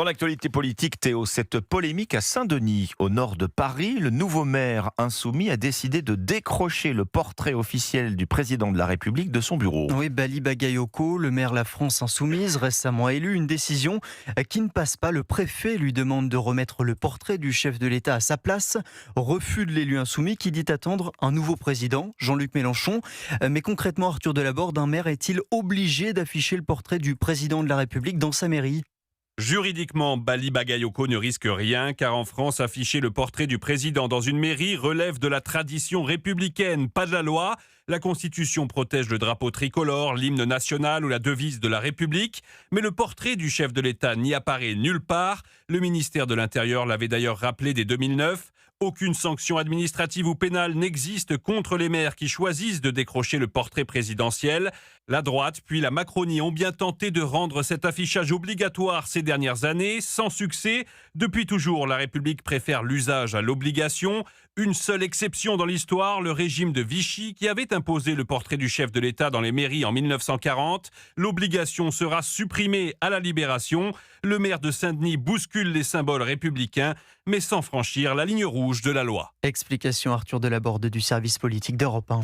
Dans l'actualité politique, Théo, cette polémique à Saint-Denis, au nord de Paris, le nouveau maire insoumis a décidé de décrocher le portrait officiel du président de la République de son bureau. Oui, Bali Bagayoko, le maire La France Insoumise, récemment élu, une décision qui ne passe pas. Le préfet lui demande de remettre le portrait du chef de l'État à sa place. Refus de l'élu insoumis qui dit attendre un nouveau président, Jean-Luc Mélenchon. Mais concrètement, Arthur Delaborde, un maire est-il obligé d'afficher le portrait du président de la République dans sa mairie ? Juridiquement, Bali Bagayoko ne risque rien, car en France, afficher le portrait du président dans une mairie relève de la tradition républicaine, pas de la loi. La Constitution protège le drapeau tricolore, l'hymne national ou la devise de la République. Mais le portrait du chef de l'État n'y apparaît nulle part. Le ministère de l'Intérieur l'avait d'ailleurs rappelé dès 2009. Aucune sanction administrative ou pénale n'existe contre les maires qui choisissent de décrocher le portrait présidentiel. La droite puis la Macronie ont bien tenté de rendre cet affichage obligatoire ces dernières années, sans succès. Depuis toujours, la République préfère l'usage à l'obligation. Une seule exception dans l'histoire, le régime de Vichy qui avait imposé le portrait du chef de l'État dans les mairies en 1940. L'obligation sera supprimée à la Libération. Le maire de Saint-Denis bouscule les symboles républicains, mais sans franchir la ligne rouge de la loi. Explication Arthur Delaborde du service politique d'Europe 1.